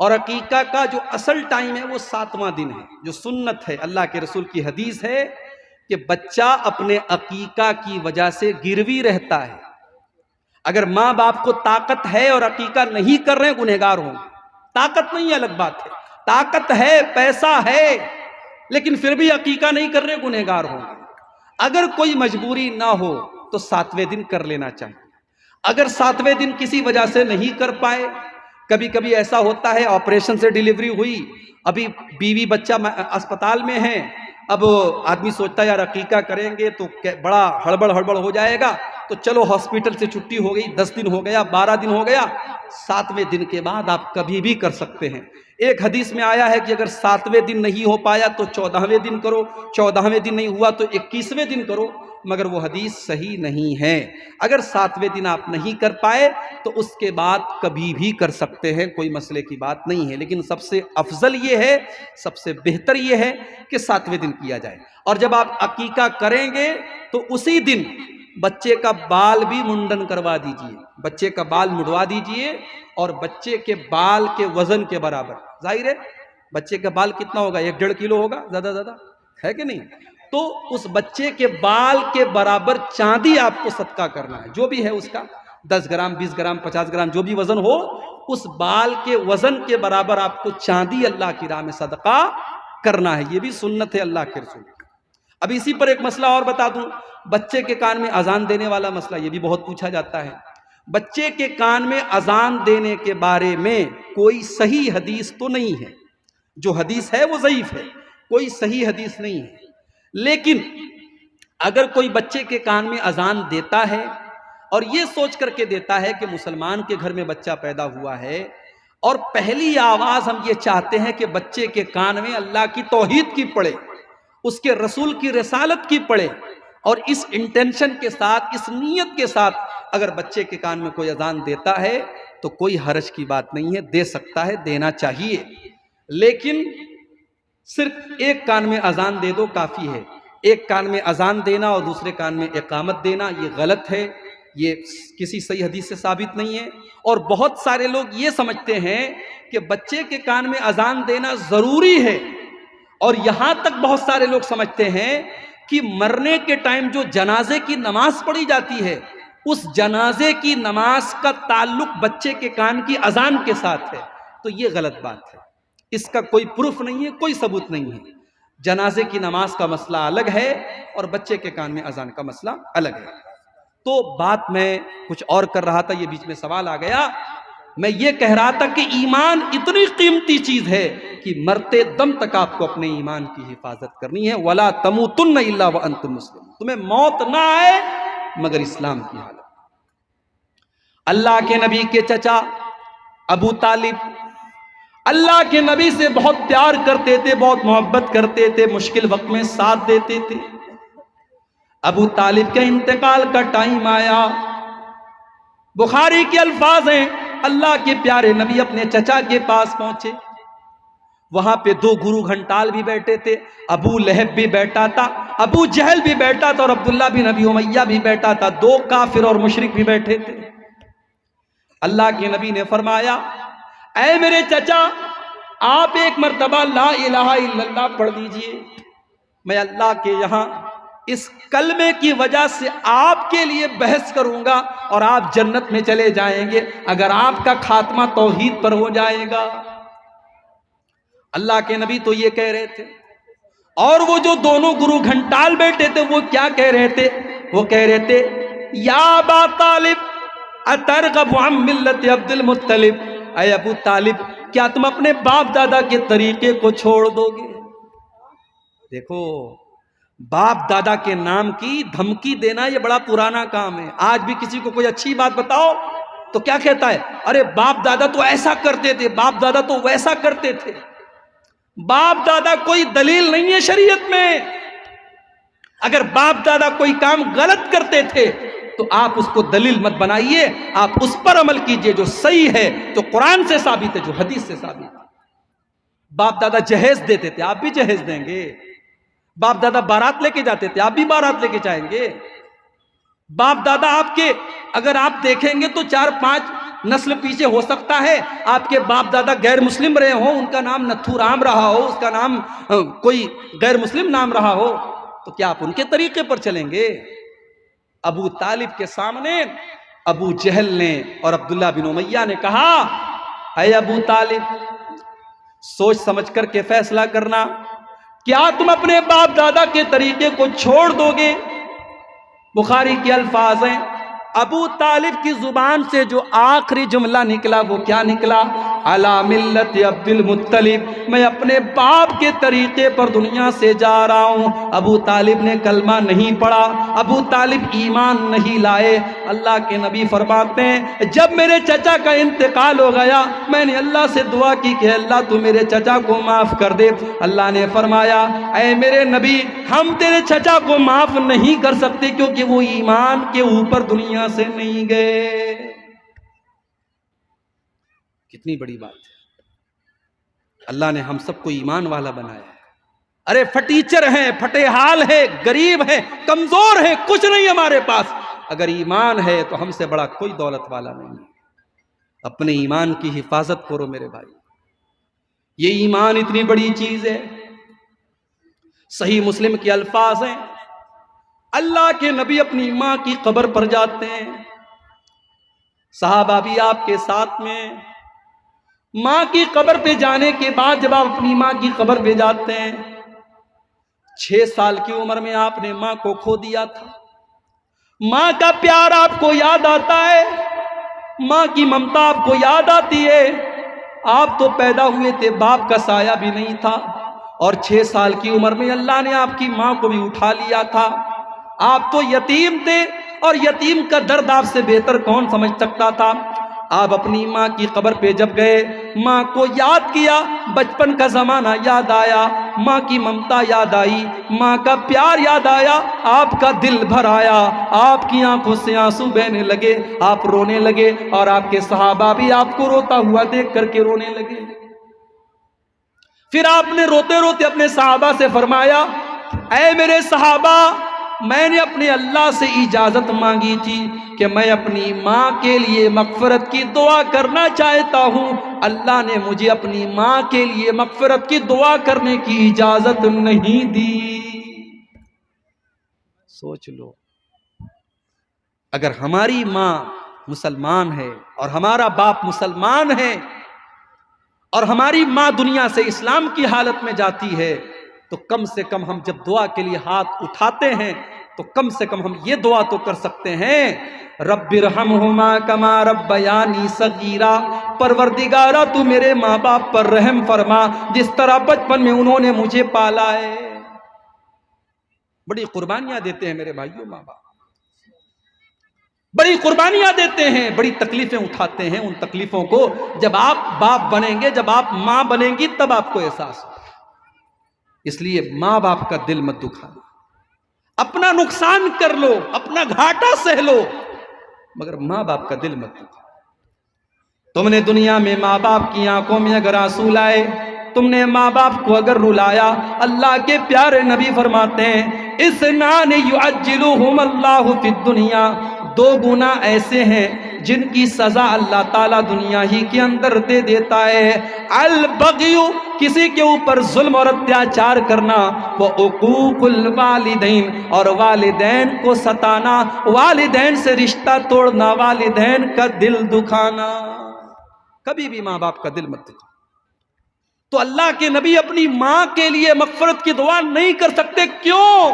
اور عقیقہ کا جو اصل ٹائم ہے وہ 7واں دن ہے، جو سنت ہے، اللہ کے رسول کی حدیث ہے کہ بچہ اپنے عقیقہ کی وجہ سے گروی رہتا ہے۔ اگر ماں باپ کو طاقت ہے اور عقیقہ نہیں کر رہے ہیں، گنہگار ہوں گے۔ طاقت نہیں ہے الگ بات ہے، طاقت ہے، پیسہ ہے، لیکن پھر بھی عقیقہ نہیں کر رہے، گنہگار ہوں گے۔ اگر کوئی مجبوری نہ ہو تو 7ویں دن کر لینا چاہیے۔ اگر 7ویں دن کسی وجہ سے نہیں کر پائے، کبھی کبھی ایسا ہوتا ہے آپریشن سے ڈیلیوری ہوئی، ابھی بیوی بچہ اسپتال میں ہے، اب آدمی سوچتا ہے یار عقیقہ کریں گے تو بڑا ہڑبڑ ہو جائے گا، تو چلو ہاسپٹل سے چھٹی ہو گئی، 10 دن ہو گیا، 12 دن ہو گیا، 7ویں دن کے بعد آپ کبھی بھی کر سکتے ہیں۔ ایک حدیث میں آیا ہے کہ اگر 7ویں دن نہیں ہو پایا تو 14ویں دن کرو، 14ویں دن نہیں ہوا تو 21ویں دن کرو، مگر وہ حدیث صحیح نہیں ہے۔ اگر 7ویں دن آپ نہیں کر پائے تو اس کے بعد کبھی بھی کر سکتے ہیں، کوئی مسئلے کی بات نہیں ہے، لیکن سب سے افضل یہ ہے، سب سے بہتر یہ ہے کہ 7ویں دن کیا جائے۔ اور جب آپ عقیقہ کریں گے تو اسی دن بچے کا بال بھی منڈن کروا دیجئے، بچے کا بال مڈوا دیجئے، اور بچے کے بال کے وزن کے برابر، ظاہر ہے بچے کا بال کتنا ہوگا، 1.5 کلو ہوگا زیادہ ہے کہ نہیں، تو اس بچے کے بال کے برابر چاندی آپ کو صدقہ کرنا ہے، جو بھی ہے اس کا 10 گرام 20 گرام 50 گرام جو بھی وزن ہو، اس بال کے وزن کے برابر آپ کو چاندی اللہ کی راہ میں صدقہ کرنا ہے۔ یہ بھی سنت ہے اللہ کے رسول۔ اب اسی پر ایک مسئلہ اور بتا دوں، بچے کے کان میں اذان دینے والا مسئلہ، یہ بھی بہت پوچھا جاتا ہے۔ بچے کے کان میں اذان دینے کے بارے میں کوئی صحیح حدیث تو نہیں ہے، جو حدیث ہے وہ ضعیف ہے، کوئی صحیح حدیث نہیں ہے، لیکن اگر کوئی بچے کے کان میں اذان دیتا ہے اور یہ سوچ کر کے دیتا ہے کہ مسلمان کے گھر میں بچہ پیدا ہوا ہے، اور پہلی آواز ہم یہ چاہتے ہیں کہ بچے کے کان میں اللہ کی توحید کی پڑے، اس کے رسول کی رسالت کی پڑے، اور اس انٹینشن کے ساتھ، اس نیت کے ساتھ اگر بچے کے کان میں کوئی اذان دیتا ہے تو کوئی حرج کی بات نہیں ہے، دے سکتا ہے، دینا چاہیے، لیکن صرف ایک کان میں اذان دے دو کافی ہے۔ ایک کان میں اذان دینا اور دوسرے کان میں اقامت دینا یہ غلط ہے، یہ کسی صحیح حدیث سے ثابت نہیں ہے۔ اور بہت سارے لوگ یہ سمجھتے ہیں کہ بچے کے کان میں اذان دینا ضروری ہے، اور یہاں تک بہت سارے لوگ سمجھتے ہیں کہ مرنے کے ٹائم جو جنازے کی نماز پڑھی جاتی ہے، اس جنازے کی نماز کا تعلق بچے کے کان کی اذان کے ساتھ ہے، تو یہ غلط بات ہے، اس کا کوئی پروف نہیں ہے، کوئی ثبوت نہیں ہے۔ جنازے کی نماز کا مسئلہ الگ ہے اور بچے کے کان میں اذان کا مسئلہ الگ ہے۔ تو بات میں کچھ اور کر رہا تھا، یہ بیچ میں سوال آ گیا۔ میں یہ کہہ رہا تھا کہ ایمان اتنی قیمتی چیز ہے کہ مرتے دم تک آپ کو اپنے ایمان کی حفاظت کرنی ہے۔ وَلَا تَمُوتُنَّ إِلَّا وَأَنْتُمْ مُسْلِمُونَ، تمہیں موت نہ آئے مگر اسلام کی حالت۔ اللہ کے نبی کے چچا ابو طالب اللہ کے نبی سے بہت پیار کرتے تھے، بہت محبت کرتے تھے، مشکل وقت میں ساتھ دیتے تھے۔ ابو طالب کے انتقال کا ٹائم آیا، بخاری کے الفاظ ہیں، اللہ کے پیارے نبی اپنے چچا کے پاس پہنچے، وہاں پہ 2 گرو گھنٹال بھی بیٹھے تھے، ابو لہب بھی بیٹھا تھا، ابو جہل بھی بیٹھا تھا، اور عبداللہ بن ابی امیہ بھی بیٹھا تھا، 2 کافر اور مشرک بھی بیٹھے تھے۔ اللہ کے نبی نے فرمایا، اے میرے چچا، آپ ایک مرتبہ لا الہ الا اللہ پڑھ لیجئے، میں اللہ کے یہاں اس کلمے کی وجہ سے آپ کے لیے بحث کروں گا اور آپ جنت میں چلے جائیں گے اگر آپ کا خاتمہ توحید پر ہو جائے گا۔ اللہ کے نبی تو یہ کہہ رہے تھے، اور وہ جو دونوں گرو گھنٹال بیٹھے تھے وہ کیا کہہ رہے تھے؟ وہ کہہ رہے تھے، یا ابا طالب اترغب عن ملت عبد المطلب، اے ابو طالب کیا تم اپنے باپ دادا کے طریقے کو چھوڑ دو گے؟ دیکھو، باپ دادا کے نام کی دھمکی دینا یہ بڑا پرانا کام ہے۔ آج بھی کسی کو کوئی اچھی بات بتاؤ تو کیا کہتا ہے؟ ارے باپ دادا تو ایسا کرتے تھے، باپ دادا تو ویسا کرتے تھے۔ باپ دادا کوئی دلیل نہیں ہے شریعت میں۔ اگر باپ دادا کوئی کام غلط کرتے تھے تو آپ اس کو دلیل مت بنائیے، آپ اس پر عمل کیجئے جو صحیح ہے، جو قرآن سے ثابت ہے، جو حدیث سے ثابت ہے۔ باپ دادا جہیز دیتے تھے، آپ بھی جہیز دیں گے۔ باپ دادا بارات لے کے جاتے تھے، آپ بھی بارات لے کے جائیں گے۔ باپ دادا آپ کے اگر آپ دیکھیں گے تو 4-5 نسل پیچھے ہو سکتا ہے آپ کے باپ دادا غیر مسلم رہے ہوں، ان کا نام نتھو رام رہا ہو، اس کا نام کوئی غیر مسلم نام رہا ہو، تو کیا آپ ان کے طریقے پر چلیں گے؟ ابو طالب کے سامنے ابو جہل نے اور عبداللہ بن امیہ نے کہا، اے ابو طالب، سوچ سمجھ کر کے فیصلہ کرنا، کیا تم اپنے باپ دادا کے طریقے کو چھوڑ دو گے؟ بخاری کے الفاظ ہیں، ابو طالب کی زبان سے جو آخری جملہ نکلا وہ کیا نکلا؟ علی ملت عبد المطلب، میں اپنے باپ کے طریقے پر دنیا سے جا رہا ہوں۔ ابو طالب نے کلمہ نہیں پڑھا، ابو طالب ایمان نہیں لائے۔ اللہ کے نبی فرماتے ہیں، جب میرے چچا کا انتقال ہو گیا میں نے اللہ سے دعا کی کہ اللہ تو میرے چچا کو معاف کر دے۔ اللہ نے فرمایا، اے میرے نبی، ہم تیرے چچا کو معاف نہیں کر سکتے کیونکہ وہ ایمان کے اوپر دنیا سے نہیں گئے۔ کتنی بڑی بات ہے، اللہ نے ہم سب کو ایمان والا بنایا ہے۔ ارے فٹیچر ہیں، پھٹے حال ہے، غریب ہیں، کمزور ہیں، کچھ نہیں ہمارے پاس، اگر ایمان ہے تو ہم سے بڑا کوئی دولت والا نہیں ہے۔ اپنے ایمان کی حفاظت کرو میرے بھائی، یہ ایمان اتنی بڑی چیز ہے۔ صحیح مسلم کے الفاظ ہیں، اللہ کے نبی اپنی ماں کی قبر پر جاتے ہیں، صحابہ بھی آپ کے ساتھ میں۔ ماں کی قبر پہ جانے کے بعد جب آپ اپنی ماں کی قبر پہ جاتے ہیں، 6 سال کی عمر میں آپ نے ماں کو کھو دیا تھا۔ ماں کا پیار آپ کو یاد آتا ہے، ماں کی ممتا آپ کو یاد آتی ہے۔ آپ تو پیدا ہوئے تھے، باپ کا سایہ بھی نہیں تھا، اور 6 سال کی عمر میں اللہ نے آپ کی ماں کو بھی اٹھا لیا تھا۔ آپ تو یتیم تھے، اور یتیم کا درد آپ سے بہتر کون سمجھ سکتا تھا؟ آپ اپنی ماں کی قبر پہ جب گئے، ماں کو یاد کیا، بچپن کا زمانہ یاد آیا، ماں کی ممتا یاد آئی، ماں کا پیار یاد آیا، آپ کا دل بھر آیا، آپ کی آنکھوں سے آنسو بہنے لگے، آپ رونے لگے، اور آپ کے صحابہ بھی آپ کو روتا ہوا دیکھ کر کے رونے لگے۔ پھر آپ نے روتے روتے اپنے صحابہ سے فرمایا، اے میرے صحابہ، میں نے اپنے اللہ سے اجازت مانگی تھی کہ میں اپنی ماں کے لیے مغفرت کی دعا کرنا چاہتا ہوں، اللہ نے مجھے اپنی ماں کے لیے مغفرت کی دعا کرنے کی اجازت نہیں دی۔ سوچ لو، اگر ہماری ماں مسلمان ہے اور ہمارا باپ مسلمان ہے اور ہماری ماں دنیا سے اسلام کی حالت میں جاتی ہے، تو کم سے کم ہم جب دعا کے لیے ہاتھ اٹھاتے ہیں تو کم سے کم ہم یہ دعا تو کر سکتے ہیں، رب ارحمہما کما ربیانی صغیرا، پروردگارا تو میرے ماں باپ پر رحم فرما جس طرح بچپن میں انہوں نے مجھے پالا ہے۔ بڑی قربانیاں دیتے ہیں میرے بھائیوں ماں باپ، بڑی قربانیاں دیتے ہیں، بڑی تکلیفیں اٹھاتے ہیں۔ ان تکلیفوں کو جب آپ باپ بنیں گے، جب آپ ماں بنیں گی، تب آپ کو احساس ہوگا۔ اس لیے ماں باپ کا دل مت دکھانا، اپنا نقصان کر لو، اپنا گھاٹا سہ لو، مگر ماں باپ کا دل مت دکھانا۔ تم نے دنیا میں ماں باپ کی آنکھوں میں اگر آنسو لائے، تم نے ماں باپ کو اگر رلایا، اللہ کے پیارے نبی فرماتے ہیں، اثنان یعجلہم اللہ فی الدنیا، 2 گناہ ایسے ہیں جن کی سزا اللہ تعالیٰ دنیا ہی کے اندر دے دیتا ہے۔ البغی، کسی کے اوپر ظلم اور اتیاچار کرنا، وہ عقوق الوالدین، اور والدین کو ستانا، والدین سے رشتہ توڑنا، والدین کا دل دکھانا۔ کبھی بھی ماں باپ کا دل مت دکھانا۔ تو اللہ کے نبی اپنی ماں کے لیے مغفرت کی دعا نہیں کر سکتے، کیوں؟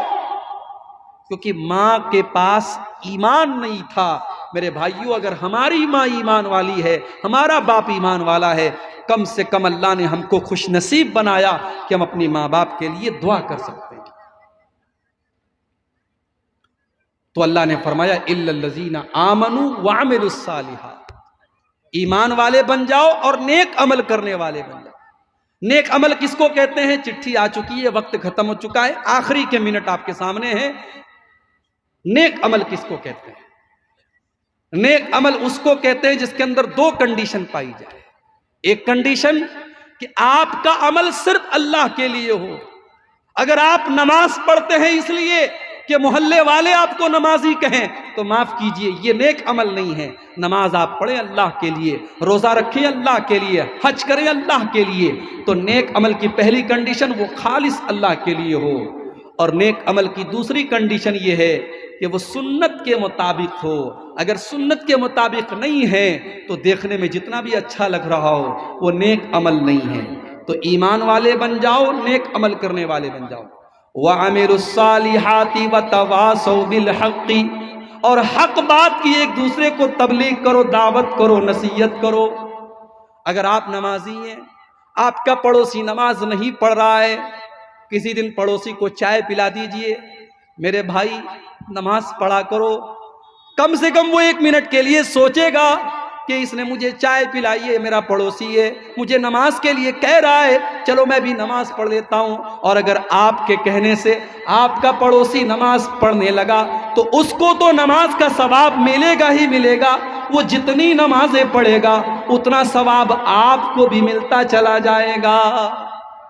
کیونکہ ماں کے پاس ایمان نہیں تھا۔ میرے بھائیوں، اگر ہماری ماں ایمان والی ہے، ہمارا باپ ایمان والا ہے، کم سے کم اللہ نے ہم کو خوش نصیب بنایا کہ ہم اپنی ماں باپ کے لیے دعا کر سکتے ہیں۔ تو اللہ نے فرمایا الا الذین آمنوا وعملوا الصالحات، ایمان والے بن جاؤ اور نیک عمل کرنے والے بن جاؤ۔ نیک عمل کس کو کہتے ہیں؟ چٹھی آ چکی ہے، وقت ختم ہو چکا ہے، آخری کے منٹ آپ کے سامنے ہیں۔ نیک عمل کس کو کہتے ہیں؟ نیک عمل اس کو کہتے ہیں جس کے اندر 2 کنڈیشن پائی جائے۔ ایک کنڈیشن کہ آپ کا عمل صرف اللہ کے لیے ہو۔ اگر آپ نماز پڑھتے ہیں اس لیے کہ محلے والے آپ کو نمازی کہیں تو معاف کیجئے، یہ نیک عمل نہیں ہے۔ نماز آپ پڑھیں اللہ کے لیے، روزہ رکھیں اللہ کے لیے، حج کریں اللہ کے لیے، تو نیک عمل کی پہلی کنڈیشن وہ خالص اللہ کے لیے ہو، اور نیک عمل کی دوسری کنڈیشن یہ ہے کہ وہ سنت کے مطابق ہو۔ اگر سنت کے مطابق نہیں ہے تو دیکھنے میں جتنا بھی اچھا لگ رہا ہو وہ نیک عمل نہیں ہے۔ تو ایمان والے بن جاؤ، نیک عمل کرنے والے بن جاؤ۔ وَعَمِلُوا الصَّالِحَاتِ وَتَوَاصَوْا بِالْحَقِّ، اور حق بات کی ایک دوسرے کو تبلیغ کرو، دعوت کرو، نصیحت کرو۔ اگر آپ نمازی ہیں، آپ کا پڑوسی نماز نہیں پڑھ رہا ہے، کسی دن پڑوسی کو چائے پلا دیجئے، میرے بھائی نماز پڑھا کرو، کم سے کم وہ 1 منٹ کے لیے سوچے گا کہ اس نے مجھے چائے پلائی ہے، میرا پڑوسی ہے، مجھے نماز کے لیے کہہ رہا ہے، چلو میں بھی نماز پڑھ لیتا ہوں۔ اور اگر آپ کے کہنے سے آپ کا پڑوسی نماز پڑھنے لگا تو اس کو تو نماز کا ثواب ملے گا ہی ملے گا، وہ جتنی نمازیں پڑھے گا اتنا ثواب آپ کو بھی ملتا چلا جائے گا۔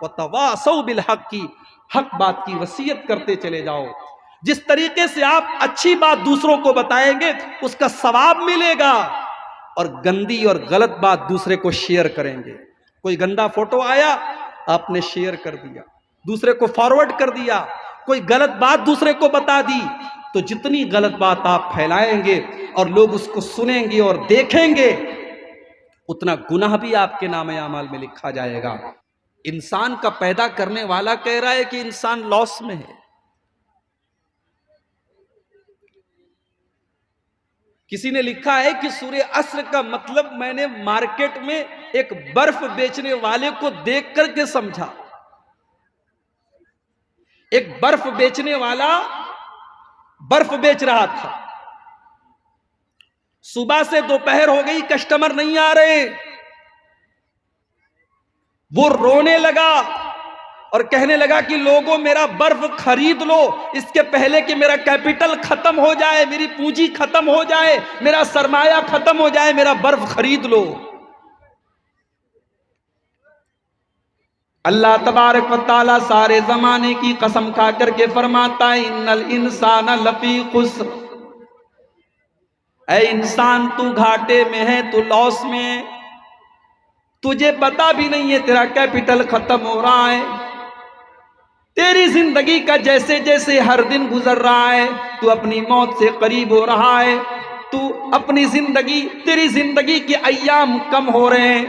وَتَوَاصَوْا بِالْحَقِّ، حق بات کی وصیت کرتے چلے جاؤ۔ جس طریقے سے آپ اچھی بات دوسروں کو بتائیں گے اس کا ثواب ملے گا، اور گندی اور غلط بات دوسرے کو شیئر کریں گے۔ کوئی گندا فوٹو آیا، آپ نے شیئر کر دیا، دوسرے کو فارورڈ کر دیا، کوئی غلط بات دوسرے کو بتا دی، تو جتنی غلط بات آپ پھیلائیں گے اور لوگ اس کو سنیں گے اور دیکھیں گے اتنا گناہ بھی آپ کے نام اعمال میں لکھا جائے گا۔ انسان کا پیدا کرنے والا کہہ رہا ہے کہ انسان لاس میں ہے۔ کسی نے لکھا ہے کہ سورہ عصر کا مطلب میں نے مارکیٹ میں ایک برف بیچنے والے کو دیکھ کر کے سمجھا۔ ایک برف بیچنے والا برف بیچ رہا تھا، صبح سے دوپہر ہو گئی، کسٹمر نہیں آ رہے، وہ رونے لگا اور کہنے لگا کہ لوگوں میرا برف خرید لو اس کے پہلے کہ میرا کیپٹل ختم ہو جائے، میری پونجی ختم ہو جائے، میرا سرمایہ ختم ہو جائے، میرا برف خرید لو۔ اللہ تبارک و تعالیٰ سارے زمانے کی قسم کھا کر کے فرماتا ہے ان الانسان لفی خسر، اے انسان تو گھاٹے میں ہے، تو لاس میں ہے، تجھے پتا بھی نہیں ہے تیرا کیپٹل ختم ہو رہا ہے، تیری زندگی کا جیسے جیسے ہر دن گزر رہا ہے تو اپنی موت سے قریب ہو رہا ہے، تو اپنی زندگی، تیری زندگی کے ایام کم ہو رہے ہیں،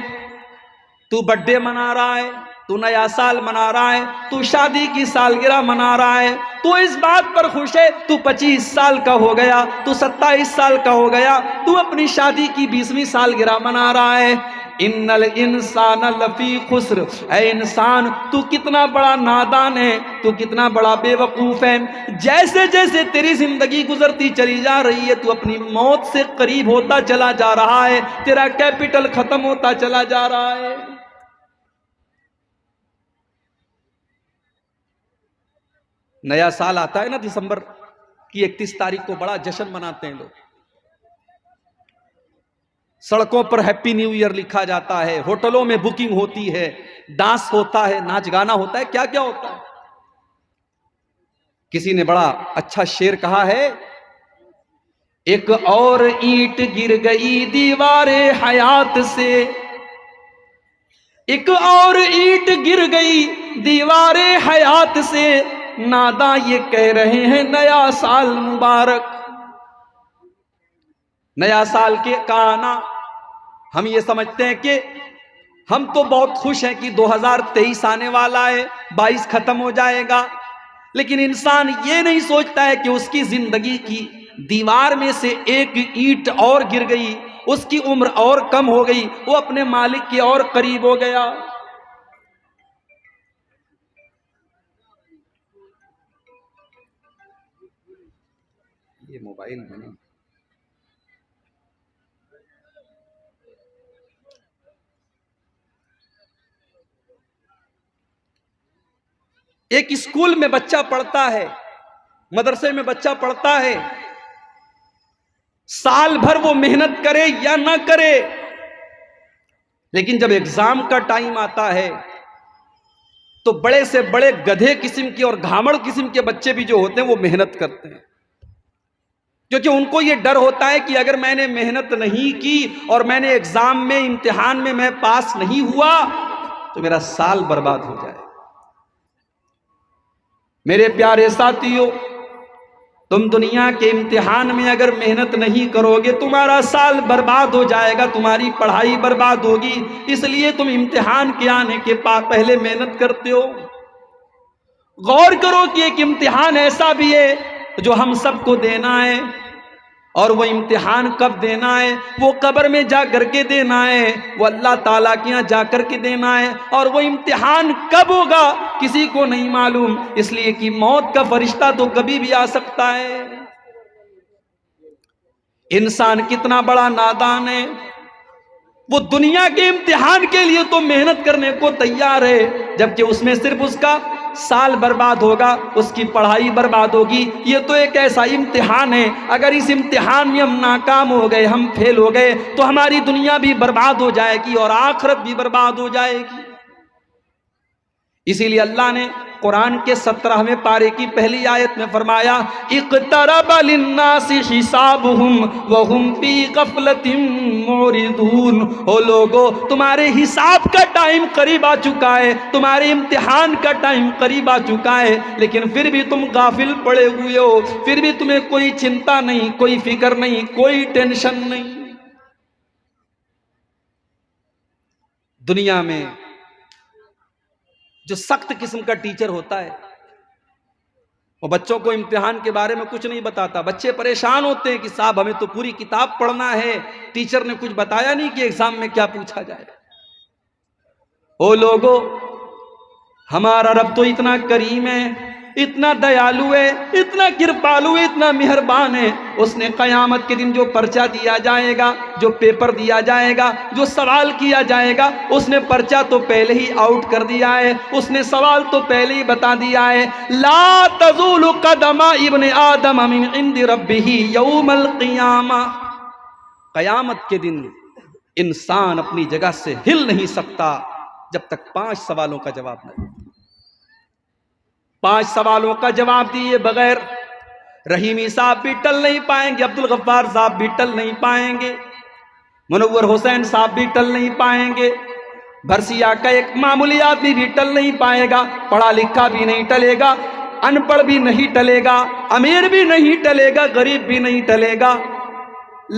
تو برتھ ڈے منا رہا ہے، تو نیا سال منا رہا ہے، تو شادی کی سالگرہ منا رہا ہے، تو اس بات پر خوش ہے تو 25 سال کا ہو گیا، تو 27 سال کا ہو گیا، تو اپنی شادی کی 20ویں سالگرہ منا رہا ہے۔ ان الانسان لفی خسر، اے انسان تو کتنا بڑا نادان ہے، تو کتنا بڑا بے وقوف ہے، جیسے جیسے تیری زندگی گزرتی چلی جا رہی ہے تو اپنی موت سے قریب ہوتا چلا جا رہا ہے، تیرا کیپٹل ختم ہوتا چلا جا رہا ہے۔ نیا سال آتا ہے نا، دسمبر کی 31 تاریخ کو بڑا جشن مناتے ہیں لوگ، سڑکوں پر ہیپی نیو ایئر لکھا جاتا ہے، ہوٹلوں میں بکنگ ہوتی ہے، ڈانس ہوتا ہے، ناچ گانا ہوتا ہے، کیا کیا ہوتا ہے۔ کسی نے بڑا اچھا شعر کہا ہے، ایک اور اینٹ گر گئی دیوار حیات سے، ایک اور اینٹ گر گئی دیوار حیات سے، ناداں یہ کہہ رہے ہیں نیا سال مبارک۔ نیا سال کے کا آنا ہم یہ سمجھتے ہیں کہ ہم تو بہت خوش ہیں کہ 2023 آنے والا ہے، 22 ختم ہو جائے گا، لیکن انسان یہ نہیں سوچتا ہے کہ اس کی زندگی کی دیوار میں سے ایک اینٹ اور گر گئی، اس کی عمر اور کم ہو گئی، وہ اپنے مالک کے اور قریب ہو گیا۔ یہ موبائل میں نہیں، ایک اسکول میں بچہ پڑھتا ہے، مدرسے میں بچہ پڑھتا ہے، سال بھر وہ محنت کرے یا نہ کرے، لیکن جب ایگزام کا ٹائم آتا ہے تو بڑے سے بڑے گدھے قسم کے اور گھامڑ قسم کے بچے بھی جو ہوتے ہیں وہ محنت کرتے ہیں، کیونکہ ان کو یہ ڈر ہوتا ہے کہ اگر میں نے محنت نہیں کی اور میں نے ایگزام میں امتحان میں پاس نہیں ہوا تو میرا سال برباد ہو جائے۔ میرے پیارے ساتھیو، تم دنیا کے امتحان میں اگر محنت نہیں کرو گے تمہارا سال برباد ہو جائے گا، تمہاری پڑھائی برباد ہوگی، اس لیے تم امتحان کے آنے کے پہلے محنت کرتے ہو۔ غور کرو کہ ایک امتحان ایسا بھی ہے جو ہم سب کو دینا ہے، اور وہ امتحان کب دینا ہے؟ وہ قبر میں جا کر کے دینا ہے، وہ اللہ تعالیٰ کے یہاں جا کر کے دینا ہے، اور وہ امتحان کب ہوگا کسی کو نہیں معلوم، اس لیے کہ موت کا فرشتہ تو کبھی بھی آ سکتا ہے۔ انسان کتنا بڑا نادان ہے، وہ دنیا کے امتحان کے لیے تو محنت کرنے کو تیار ہے، جبکہ اس میں صرف اس کا سال برباد ہوگا، اس کی پڑھائی برباد ہوگی۔ یہ تو ایک ایسا امتحان ہے، اگر اس امتحان میں ہم ناکام ہو گئے، ہم فیل ہو گئے تو ہماری دنیا بھی برباد ہو جائے گی اور آخرت بھی برباد ہو جائے گی۔ اسی لیے اللہ نے قرآن کے 17ویں پارے کی پہلی آیت میں فرمایا اقترب للناس حسابهم وهم في غفلة معرضون، او لوگو تمہارے حساب کا ٹائم قریب آ چکا ہے، تمہارے امتحان کا ٹائم قریب آ چکا ہے، لیکن پھر بھی تم غافل پڑے ہوئے ہو، پھر بھی تمہیں کوئی چنتا نہیں، کوئی فکر نہیں، کوئی ٹینشن نہیں۔ دنیا میں جو سخت قسم کا ٹیچر ہوتا ہے وہ بچوں کو امتحان کے بارے میں کچھ نہیں بتاتا، بچے پریشان ہوتے ہیں کہ صاحب ہمیں تو پوری کتاب پڑھنا ہے، ٹیچر نے کچھ بتایا نہیں کہ ایگزام میں کیا پوچھا جائے۔ او لوگو، ہمارا رب تو اتنا کریم ہے، اتنا دیالو ہے، اتنا کرپالو ہے، اتنا مہربان ہے، اس نے قیامت کے دن جو پرچہ دیا جائے گا، جو پیپر دیا جائے گا، جو سوال کیا جائے گا، اس نے پرچہ تو پہلے ہی آؤٹ کر دیا ہے، اس نے سوال تو پہلے ہی بتا دیا ہے۔ لا تزول قدم ابن آدم من عند ربہ یوم القیامہ، قیامت کے دن انسان اپنی جگہ سے ہل نہیں سکتا جب تک 5 سوالوں کا جواب نہ دے۔ 5 سوالوں کا جواب دیے بغیر رحیمی صاحب بھی ٹل نہیں پائیں گے، عبدالغفار صاحب بھی ٹل نہیں پائیں گے، منور حسین صاحب بھی ٹل نہیں پائیں گے، بھرسیا کا ایک معمولی آدمی بھی ٹل نہیں پائے گا، پڑھا لکھا بھی نہیں ٹلے گا، ان پڑھ بھی نہیں ٹلے گا، امیر بھی نہیں ٹلے گا، غریب بھی نہیں ٹلے گا۔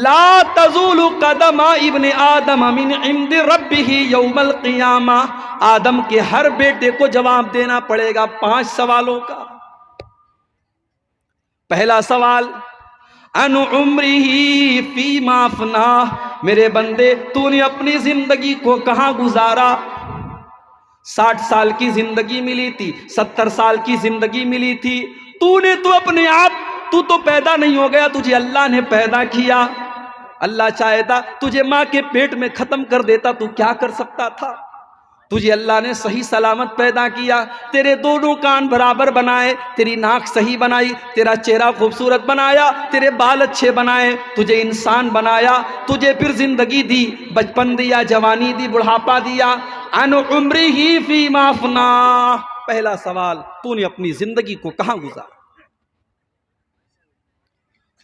لا تزول قدم ابن آدم من عند ربہ یوم القیامہ، آدم کے ہر بیٹے کو جواب دینا پڑے گا 5 سوالوں کا۔ پہلا سوال ان عمرہ فیما افناہ، میرے بندے تو نے اپنی زندگی کو کہاں گزارا؟ 60 سال کی زندگی ملی تھی، 70 سال کی زندگی ملی تھی، تو نے تو اپنے آپ، تو تو پیدا نہیں ہو گیا، تجھے اللہ نے پیدا کیا۔ اللہ چاہتا تجھے ماں کے پیٹ میں ختم کر دیتا، تو کیا کر سکتا تھا؟ تجھے اللہ نے صحیح سلامت پیدا کیا، تیرے دونوں کان برابر بنائے، تیری ناک صحیح بنائی، تیرا چہرہ خوبصورت بنایا، تیرے بال اچھے بنائے، تجھے انسان بنایا، تجھے پھر زندگی دی، بچپن دیا، جوانی دی، بڑھاپا دیا۔ ان عمرہ فیما افناہ، پہلا سوال تو نے اپنی زندگی کو کہاں گزارا؟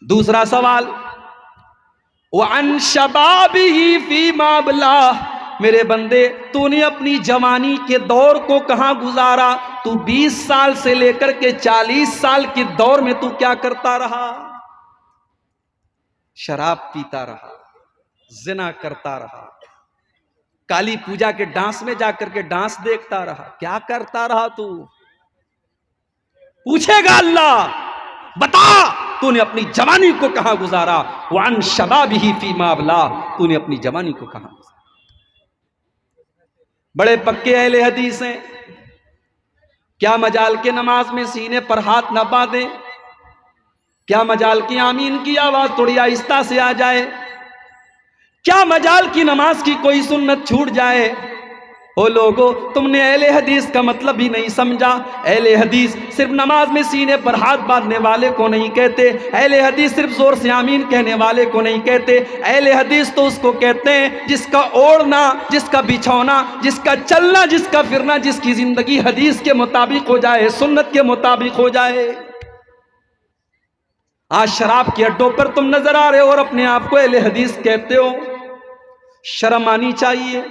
دوسرا سوال وعن شبابہ فیما ابلاہ، میرے بندے تو نے اپنی جوانی کے دور کو کہاں گزارا؟ تو 20 سال سے لے کر کے 40 سال کے دور میں تو کیا کرتا رہا؟ شراب پیتا رہا، زنا کرتا رہا، کالی پوجا کے ڈانس میں جا کر کے ڈانس دیکھتا رہا، کیا کرتا رہا تو؟ پوچھے گا اللہ، بتا تو نے اپنی جوانی کو کہاں گزارا؟ وعن شبابہ فیما ابلاہ، تو نے اپنی جوانی کو کہاں گزارا؟ بڑے پکے اہل حدیث ہیں، کیا مجال کے نماز میں سینے پر ہاتھ نہ باندھیں؟ کیا مجال کی آمین کی آواز تھوڑی آہستہ سے آ جائے؟ کیا مجال کی نماز کی کوئی سنت چھوٹ جائے؟ او لوگو تم نے اہل حدیث کا مطلب ہی نہیں سمجھا. اہل حدیث صرف نماز میں سینے پر ہاتھ باندھنے والے کو نہیں کہتے. اہل حدیث صرف زور سے آمین کہنے والے کو نہیں کہتے. اہل حدیث تو اس کو کہتے ہیں جس کا اوڑھنا، جس کا بچھونا، جس کا چلنا، جس کا پھرنا، جس کی زندگی حدیث کے مطابق ہو جائے، سنت کے مطابق ہو جائے. آج شراب کے اڈوں پر تم نظر آ رہے ہو اور اپنے آپ کو اہل حدیث کہتے ہو. شرم آنی چاہیے.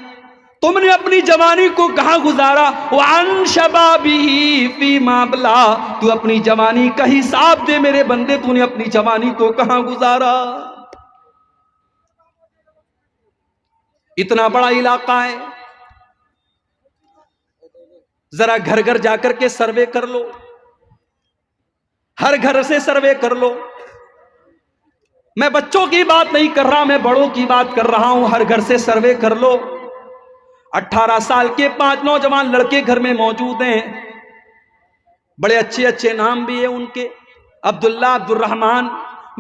تم نے اپنی جوانی کو کہاں گزارا؟ وَعَنْ شَبَابِهِ فِيمَا أَبْلَىٰ. تو اپنی جوانی کا حساب دے میرے بندے، تو نے اپنی جوانی کو کہاں گزارا؟ اتنا بڑا علاقہ ہے، ذرا گھر گھر جا کر کے سروے کر لو، ہر گھر سے سروے کر لو. میں بچوں کی بات نہیں کر رہا، میں بڑوں کی بات کر رہا ہوں. ہر گھر سے سروے کر لو. 18 سال کے 5 نوجوان لڑکے گھر میں موجود ہیں، بڑے اچھے اچھے نام بھی ہیں ان کے، عبداللہ، عبد الرحمن،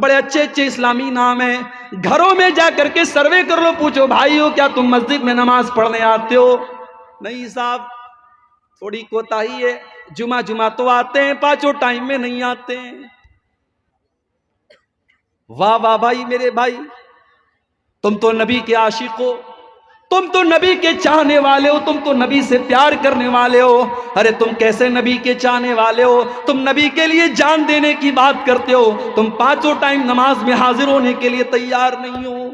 بڑے اچھے اچھے اسلامی نام ہیں. گھروں میں جا کر کے سروے کر لو، پوچھو بھائیو کیا تم مسجد میں نماز پڑھنے آتے ہو؟ نہیں صاحب، تھوڑی کوتاہی ہے، جمعہ تو آتے ہیں، 5 ٹائم میں نہیں آتے ہیں. واہ واہ بھائی، میرے بھائی، تم تو نبی کے عاشق ہو، تم تو نبی کے چاہنے والے ہو، تم تو نبی سے پیار کرنے والے ہو. ارے تم کیسے نبی کے چاہنے والے ہو؟ تم نبی کے لیے جان دینے کی بات کرتے ہو، تم 5 ٹائم نماز میں حاضر ہونے کے لیے تیار نہیں ہو.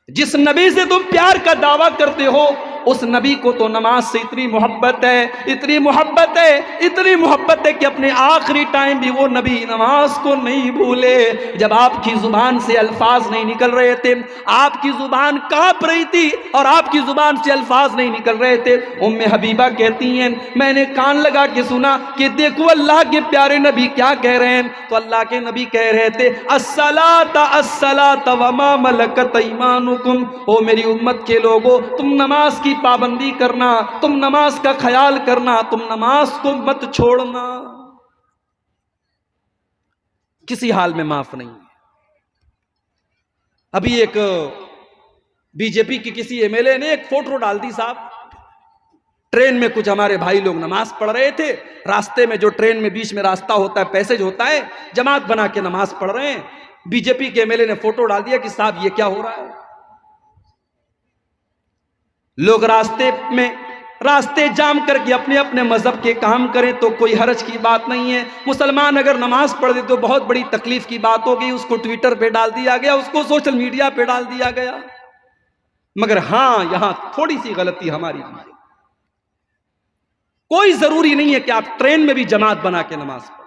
جس نبی سے تم پیار کا دعویٰ کرتے ہو، اس نبی کو تو نماز سے اتنی محبت ہے، اتنی محبت ہے، اتنی محبت ہے کہ اپنے آخری ٹائم بھی وہ نبی نماز کو نہیں بھولے. جب آپ کی زبان سے الفاظ نہیں نکل رہے تھے، آپ کی زبان کانپ رہی تھی اور آپ کی زبان سے الفاظ نہیں نکل رہے تھے، ام حبیبہ کہتی ہیں میں نے کان لگا کے سنا کہ دیکھو اللہ کے پیارے نبی کیا کہہ رہے ہیں. تو اللہ کے نبی کہہ رہے تھے الصلاۃ الصلاۃ وما ملکت ایمانکم. او میری امت کے لوگوں، تم نماز کی پابندی کرنا، تم نماز کا خیال کرنا، تم نماز کو مت چھوڑنا، کسی حال میں معاف نہیں. ابھی ایک بی جے پی کی کسی ایم ایل اے نے ایک فوٹو ڈال دی صاحب، ٹرین میں کچھ ہمارے بھائی لوگ نماز پڑھ رہے تھے، راستے میں جو ٹرین میں بیچ میں راستہ ہوتا ہے، پیسج ہوتا ہے، جماعت بنا کے نماز پڑھ رہے ہیں. بی جے پی کے ایم ایل اے نے فوٹو ڈال دیا کہ صاحب یہ کیا ہو رہا ہے. لوگ راستے جام کر کے اپنے اپنے مذہب کے کام کریں تو کوئی حرج کی بات نہیں ہے. مسلمان اگر نماز پڑھ دے تو بہت بڑی تکلیف کی بات ہو گئی، اس کو ٹویٹر پہ ڈال دیا گیا، اس کو سوشل میڈیا پہ ڈال دیا گیا. مگر ہاں، یہاں تھوڑی سی غلطی ہماری بھی ہے. کوئی ضروری نہیں ہے کہ آپ ٹرین میں بھی جماعت بنا کے نماز پڑھیں.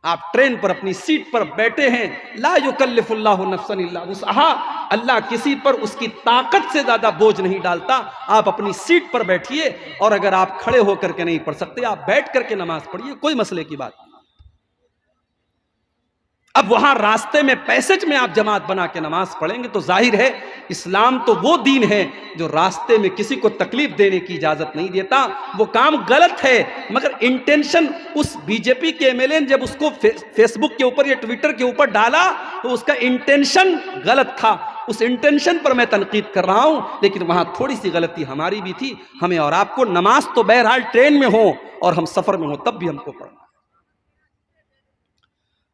آپ ٹرین پر اپنی سیٹ پر بیٹھے ہیں، لا یکلف اللہ نفسا الا وسعها. اللہ کسی پر اس کی طاقت سے زیادہ بوجھ نہیں ڈالتا. آپ اپنی سیٹ پر بیٹھیے، اور اگر آپ کھڑے ہو کر کے نہیں پڑھ سکتے، آپ بیٹھ کر کے نماز پڑھیے، کوئی مسئلے کی بات نہیں. اب وہاں راستے میں پیسج میں آپ جماعت بنا کے نماز پڑھیں گے تو ظاہر ہے اسلام تو وہ دین ہے جو راستے میں کسی کو تکلیف دینے کی اجازت نہیں دیتا. وہ کام غلط ہے، مگر انٹینشن اس بی جے پی کے ایم ایل اے نے جب اس کو فیس بک کے اوپر یا ٹویٹر کے اوپر ڈالا تو اس کا انٹینشن غلط تھا. اس انٹینشن پر میں تنقید کر رہا ہوں، لیکن وہاں تھوڑی سی غلطی ہماری بھی تھی. ہمیں اور آپ کو نماز تو بہرحال ٹرین میں ہو اور ہم سفر میں ہوں تب بھی ہم کو پڑھنا.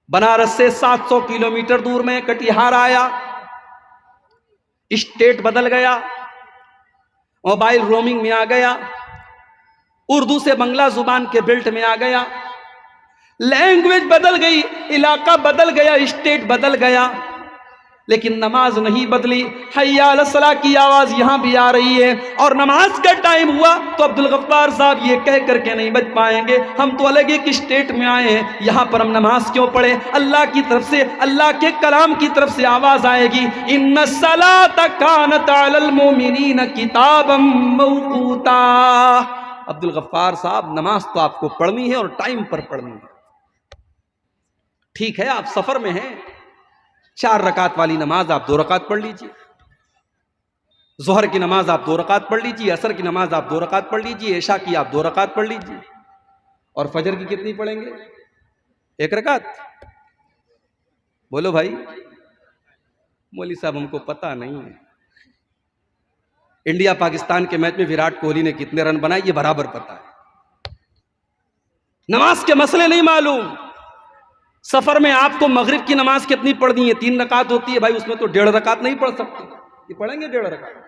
بنارس سے 700 کلومیٹر دور میں کٹیہار آیا، اسٹیٹ بدل گیا، موبائل رومنگ میں آ گیا، اردو سے بنگلہ زبان کے بیلٹ میں آ گیا، لینگویج بدل گئی، علاقہ بدل گیا، اسٹیٹ بدل گیا، لیکن نماز نہیں بدلی. حی علی الصلاۃ کی آواز یہاں بھی آ رہی ہے، اور نماز کا ٹائم ہوا تو عبدالغفار صاحب یہ کہہ کر کے نہیں بچ پائیں گے ہم تو الگ ایک اسٹیٹ میں آئے ہیں، یہاں پر ہم نماز کیوں پڑھیں. اللہ کی طرف سے، اللہ کے کلام کی طرف سے آواز آئے گی ان الصلاۃ کانت علی المؤمنین کتابا موقوتا. عبدالغفار صاحب نماز تو آپ کو پڑھنی ہے اور ٹائم پر پڑھنی ہے. ٹھیک ہے آپ سفر میں ہیں، 4 رکعت والی نماز آپ 2 رکعت پڑھ لیجئے، ظہر کی نماز آپ 2 رکعت پڑھ لیجئے، عصر کی نماز آپ 2 رکعت پڑھ لیجئے، عشاء کی آپ 2 رکعت پڑھ لیجئے. اور فجر کی کتنی پڑھیں گے؟ 1 رکعت. بولو بھائی. مولوی صاحب ہم کو پتہ نہیں ہے. انڈیا پاکستان کے میچ میں وراٹ کوہلی نے کتنے رن بنائے یہ برابر پتا ہے. نماز کے مسئلے نہیں معلوم. سفر میں آپ کو مغرب کی نماز کتنی پڑھنی ہے؟ 3 رکعت ہوتی ہے بھائی، اس میں تو 1.5 رکعت نہیں پڑھ سکتے. یہ پڑھیں گے 1.5 رکعت؟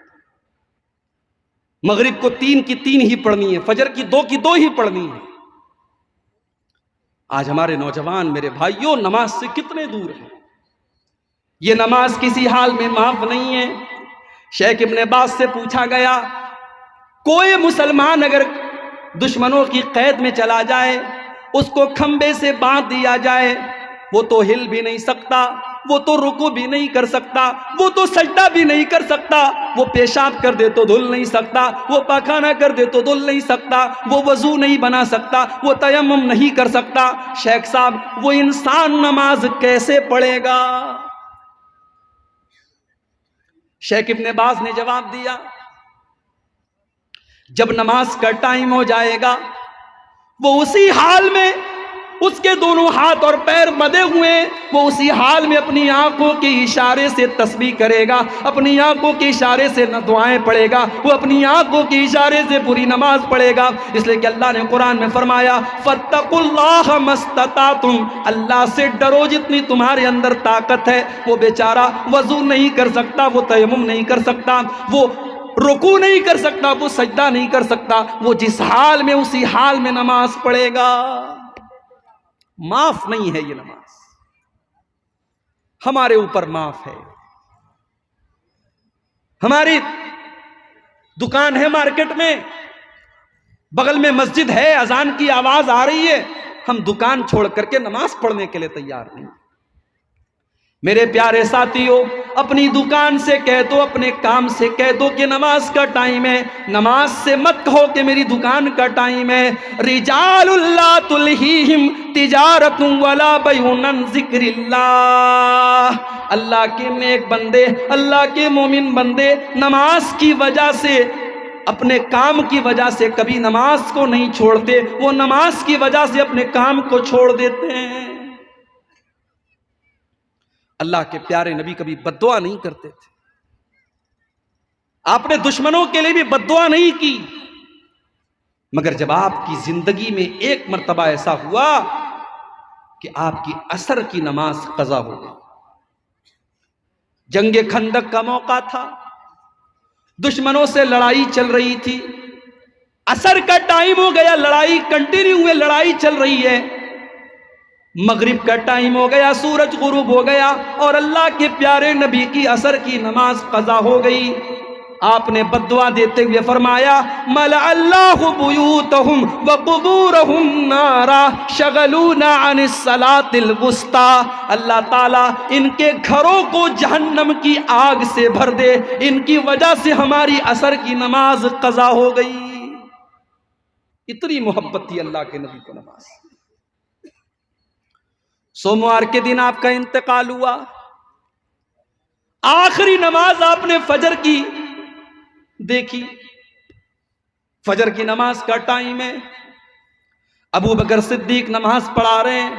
مغرب کو 3 کی 3 ہی پڑھنی ہے، فجر کی 2 کی 2 ہی پڑھنی ہے. آج ہمارے نوجوان میرے بھائیوں نماز سے کتنے دور ہیں. یہ نماز کسی حال میں معاف نہیں ہے. شیخ ابن باز سے پوچھا گیا کوئی مسلمان اگر دشمنوں کی قید میں چلا جائے، اس کو کھمبے سے باندھ دیا جائے، وہ تو ہل بھی نہیں سکتا، وہ تو رکوع بھی نہیں کر سکتا، وہ تو سجدہ بھی نہیں کر سکتا، وہ پیشاب کر دے تو دھل نہیں سکتا، وہ پاخانہ کر دے تو دھل نہیں سکتا، وہ وضو نہیں بنا سکتا، وہ تیمم نہیں کر سکتا. شیخ صاحب وہ انسان نماز کیسے پڑھے گا؟ شیخ ابن باز نے جواب دیا جب نماز کا ٹائم ہو جائے گا وہ اسی حال میں، اس کے دونوں ہاتھ اور پیر بندھے ہوئے، وہ اسی حال میں اپنی آنکھوں کے اشارے سے تسبیح کرے گا، اپنی آنکھوں کے اشارے سے نہ دعائیں پڑھے گا، وہ اپنی آنکھوں کے اشارے سے پوری نماز پڑھے گا. اس لیے کہ اللہ نے قرآن میں فرمایا فَاتَّقُوا اللَّهَ مَا اسْتَطَعْتُمْ، اللہ سے ڈرو جتنی تمہارے اندر طاقت ہے. وہ بیچارہ وضو نہیں کر سکتا، وہ تیمم نہیں کر سکتا، وہ رکوع نہیں کر سکتا، وہ سجدہ نہیں کر سکتا، وہ جس حال میں اسی حال میں نماز پڑھے گا. معاف نہیں ہے یہ نماز، ہمارے اوپر معاف ہے. ہماری دکان ہے مارکیٹ میں، بغل میں مسجد ہے، اذان کی آواز آ رہی ہے، ہم دکان چھوڑ کر کے نماز پڑھنے کے لیے تیار نہیں. میرے پیارے ساتھیوں اپنی دکان سے کہہ دو، اپنے کام سے کہہ دو کہ نماز کا ٹائم ہے. نماز سے مت کہو کہ میری دکان کا ٹائم ہے. رجال لا تلہیہم تجارت ولا بیع عن ذکر اللہ، اللہ کے نیک بندے، اللہ کے مومن بندے نماز کی وجہ سے، اپنے کام کی وجہ سے کبھی نماز کو نہیں چھوڑتے. وہ نماز کی وجہ سے اپنے کام کو چھوڑ دیتے ہیں. اللہ کے پیارے نبی کبھی بد دعا نہیں کرتے تھے. آپ نے دشمنوں کے لیے بھی بد دعا نہیں کی، مگر جب آپ کی زندگی میں ایک مرتبہ ایسا ہوا کہ آپ کی عصر کی نماز قضا ہو گئی. جنگ خندق کا موقع تھا، دشمنوں سے لڑائی چل رہی تھی، عصر کا ٹائم ہو گیا، لڑائی کنٹینیو ہوئے، لڑائی چل رہی ہے. مغرب کا ٹائم ہو گیا، سورج غروب ہو گیا اور اللہ کے پیارے نبی کی عصر کی نماز قضا ہو گئی. آپ نے بد دعا دیتے ہوئے فرمایا ملأ اللہ بیوتہم وقبورہم نارا شغلونا عن الصلاة الوسطی، اللہ تعالیٰ ان کے گھروں کو جہنم کی آگ سے بھر دے، ان کی وجہ سے ہماری عصر کی نماز قضا ہو گئی. اتنی محبت تھی اللہ کے نبی کو نماز. سوموار کے دن آپ کا انتقال ہوا. آخری نماز آپ نے فجر کی دیکھی. فجر کی نماز کا ٹائم ہے، ابو بکر صدیق نماز پڑھا رہے ہیں،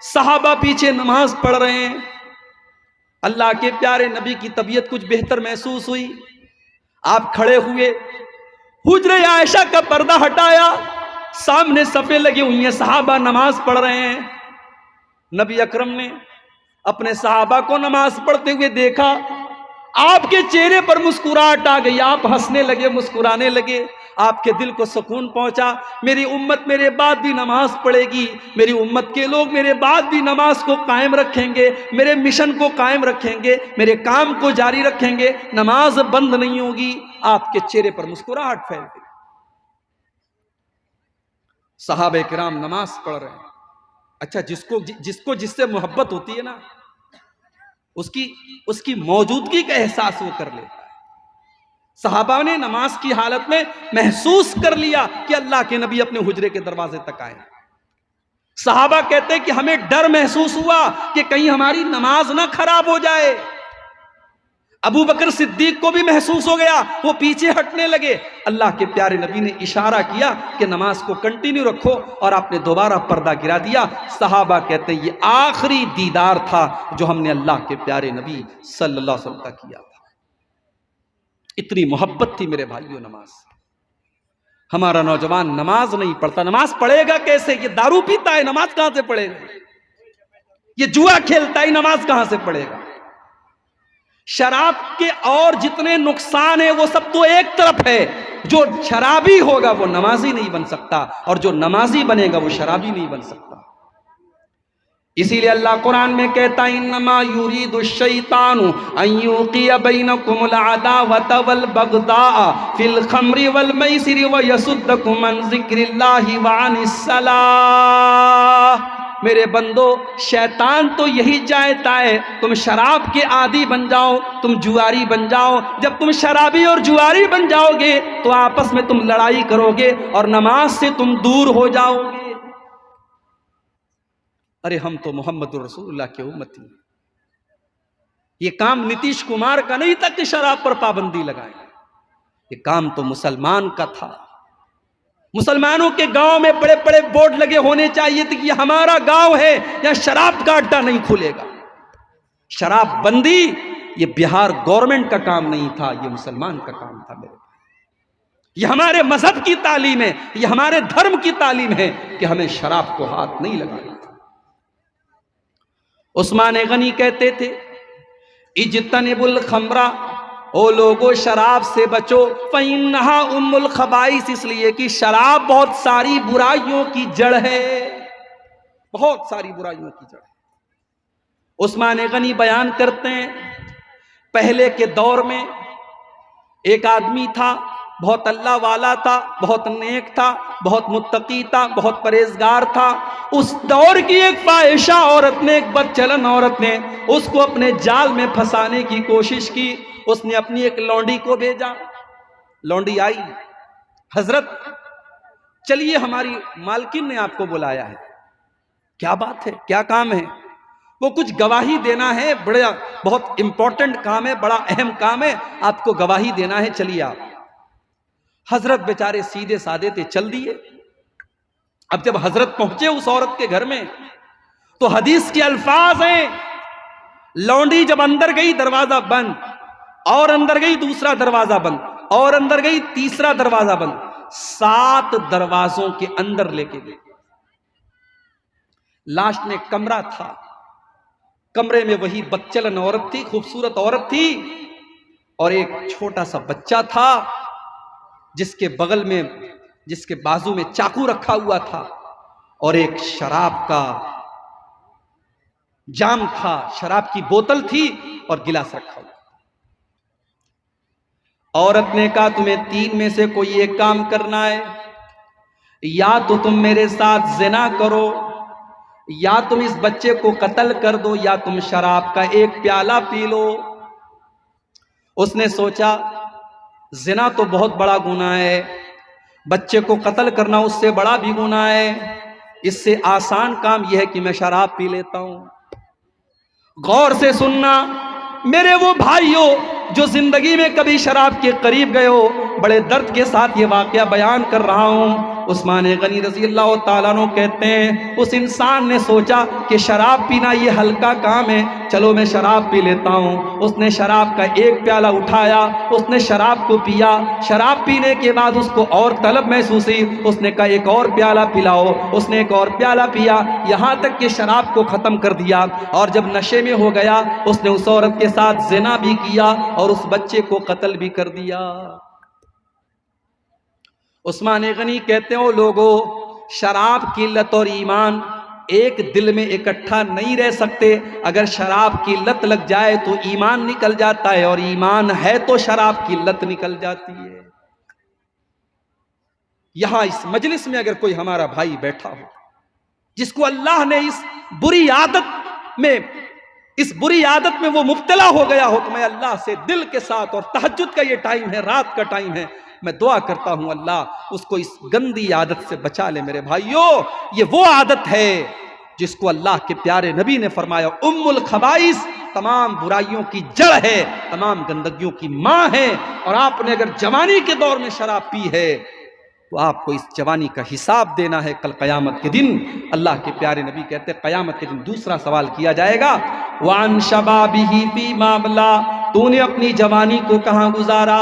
صحابہ پیچھے نماز پڑھ رہے ہیں. اللہ کے پیارے نبی کی طبیعت کچھ بہتر محسوس ہوئی. آپ کھڑے ہوئے، حجرہ عائشہ کا پردہ ہٹایا، سامنے صفیں لگی ہوئی ہیں، صحابہ نماز پڑھ رہے ہیں. نبی اکرم نے اپنے صحابہ کو نماز پڑھتے ہوئے دیکھا، آپ کے چہرے پر مسکراہٹ آ گئی، آپ ہنسنے لگے، مسکرانے لگے. آپ کے دل کو سکون پہنچا. میری امت میرے بعد بھی نماز پڑھے گی، میری امت کے لوگ میرے بعد بھی نماز کو قائم رکھیں گے، میرے مشن کو قائم رکھیں گے، میرے کام کو جاری رکھیں گے، نماز بند نہیں ہوگی. آپ کے چہرے پر مسکراہٹ پھیل گئی. صحابہ کرام نماز پڑھ رہے ہیں. اچھا جس کو جس سے محبت ہوتی ہے نا، اس کی موجودگی کا احساس وہ کر لیتا ہے. صحابہ نے نماز کی حالت میں محسوس کر لیا کہ اللہ کے نبی اپنے حجرے کے دروازے تک آئے. صحابہ کہتے ہیں کہ ہمیں ڈر محسوس ہوا کہ کہیں ہماری نماز نہ خراب ہو جائے. ابو بکر صدیق کو بھی محسوس ہو گیا، وہ پیچھے ہٹنے لگے. اللہ کے پیارے نبی نے اشارہ کیا کہ نماز کو کنٹینیو رکھو اور آپ نے دوبارہ پردہ گرا دیا. صحابہ کہتے ہیں یہ آخری دیدار تھا جو ہم نے اللہ کے پیارے نبی صلی اللہ علیہ وسلم کا کیا تھا. اتنی محبت تھی میرے بھائیوں نماز سے۔ ہمارا نوجوان نماز نہیں پڑھتا، نماز پڑھے گا کیسے؟ یہ دارو پیتا ہے، نماز کہاں سے پڑھے گا؟ یہ جوا کھیلتا ہے، نماز کہاں سے پڑھے گا؟ شراب کے اور جتنے نقصان ہیں وہ سب تو ایک طرف ہے، جو شرابی ہوگا وہ نمازی نہیں بن سکتا، اور جو نمازی بنے گا وہ شرابی نہیں بن سکتا۔ اسی لیے اللہ قرآن میں کہتا ہے انما یرید الشیطان ان یوقع بینکم العداوۃ والبغضاء فی الخمر والمیسر ویصدکم عن ذکر اللہ وعن الصلاۃ۔ میرے بندو، شیطان تو یہی چاہتا ہے تم شراب کے عادی بن جاؤ، تم جواری بن جاؤ۔ جب تم شرابی اور جواری بن جاؤ گے تو آپس میں تم لڑائی کرو گے اور نماز سے تم دور ہو جاؤ گے۔ ارے ہم تو محمد رسول اللہ کے امتی ہیں۔ یہ کام نتیش کمار کا نہیں تھا کہ شراب پر پابندی لگائیں، یہ کام تو مسلمان کا تھا۔ مسلمانوں کے گاؤں میں بڑے بڑے بورڈ لگے ہونے چاہیے تھے کہ یہ ہمارا گاؤں ہے، یہاں شراب کا اڈا نہیں کھلے گا۔ شراب بندی یہ بہار گورنمنٹ کا کام نہیں تھا، یہ مسلمان کا کام تھا میرے بھائی۔ یہ ہمارے مذہب کی تعلیم ہے، یہ ہمارے دھرم کی تعلیم ہے کہ ہمیں شراب کو ہاتھ نہیں لگانا تھا۔ عثمان غنی کہتے تھے اجتنبوا الخمر، او لوگو شراب سے بچو، فإنها ام الخبائث، اس لیے کہ شراب بہت ساری برائیوں کی جڑ ہے، بہت ساری برائیوں کی جڑ ہے۔ عثمان غنی بیان کرتے ہیں پہلے کے دور میں ایک آدمی تھا، بہت اللہ والا تھا، بہت نیک تھا، بہت متقی تھا، بہت پرہیزگار تھا۔ اس دور کی ایک فاحشہ عورت نے، ایک بدچلن عورت نے اس کو اپنے جال میں پھنسانے کی کوشش کی۔ اس نے اپنی ایک لونڈی کو بھیجا، لونڈی آئی، حضرت چلیے ہماری مالکن نے آپ کو بلایا ہے۔ کیا بات ہے، کیا کام ہے؟ وہ کچھ گواہی دینا ہے، بڑا بہت امپورٹنٹ کام ہے، بڑا اہم کام ہے، آپ کو گواہی دینا ہے، چلیے آپ۔ حضرت بیچارے سیدھے سادے تھے، چل دیے۔ اب جب حضرت پہنچے اس عورت کے گھر میں تو حدیث کے الفاظ ہیں، لونڈی جب اندر گئی دروازہ بند، اور اندر گئی دوسرا دروازہ بند، اور اندر گئی تیسرا دروازہ بند، 7 دروازوں کے اندر لے کے گئی۔ لاسٹ میں کمرہ تھا، کمرے میں وہی بدچلن عورت تھی، خوبصورت عورت تھی، اور ایک چھوٹا سا بچہ تھا جس کے بغل میں، جس کے بازو میں چاقو رکھا ہوا تھا، اور ایک شراب کا جام تھا، شراب کی بوتل تھی اور گلاس رکھا ہوا۔ عورت نے کہا تمہیں 3 میں سے کوئی ایک کام کرنا ہے، یا تو تم میرے ساتھ زنا کرو، یا تم اس بچے کو قتل کر دو، یا تم شراب کا ایک پیالہ پی لو۔ اس نے سوچا زنا تو بہت بڑا گناہ ہے، بچے کو قتل کرنا اس سے بڑا بھی گناہ ہے، اس سے آسان کام یہ ہے کہ میں شراب پی لیتا ہوں۔ غور سے سننا میرے وہ بھائیوں جو زندگی میں کبھی شراب کے قریب گئے ہو، بڑے درد کے ساتھ یہ واقعہ بیان کر رہا ہوں۔ عثمان غنی رضی اللہ تعالیٰ عنہ کہتے ہیں اس انسان نے سوچا کہ شراب پینا یہ ہلکا کام ہے، چلو میں شراب پی لیتا ہوں۔ اس نے شراب کا ایک پیالہ اٹھایا، اس نے شراب کو پیا، شراب پینے کے بعد اس کو اور طلب محسوس ہوئی، اس نے کہا ایک اور پیالہ پلاؤ، اس نے ایک اور پیالہ پیا، یہاں تک کہ شراب کو ختم کر دیا، اور جب نشے میں ہو گیا اس نے اس عورت کے ساتھ زنا بھی کیا اور اس بچے کو قتل بھی کر دیا۔ عثمان غنی کہتے ہیں لوگوں، شراب کی لت اور ایمان ایک دل میں اکٹھا نہیں رہ سکتے۔ اگر شراب کی لت لگ جائے تو ایمان نکل جاتا ہے، اور ایمان ہے تو شراب کی لت نکل جاتی ہے۔ یہاں اس مجلس میں اگر کوئی ہمارا بھائی بیٹھا ہو جس کو اللہ نے اس بری عادت میں وہ مبتلا ہو گیا ہو، تو میں اللہ سے دل کے ساتھ، اور تہجد کا یہ ٹائم ہے، رات کا ٹائم ہے، میں دعا کرتا ہوں اللہ اس کو اس گندی عادت سے بچا لے۔ میرے بھائیوں، یہ وہ عادت ہے جس کو اللہ کے پیارے نبی نے فرمایا ام الخبائث، تمام برائیوں کی جڑ ہے، تمام گندگیوں کی ماں ہے۔ اور آپ نے اگر جوانی کے دور میں شراب پی ہے تو آپ کو اس جوانی کا حساب دینا ہے کل قیامت کے دن۔ اللہ کے پیارے نبی کہتے ہیں قیامت کے دن دوسرا سوال کیا جائے گا، وَعَن شَبَابِهِ فِي مَا أَبْلَىٰ، تو نے اپنی جوانی کو کہاں گزارا؟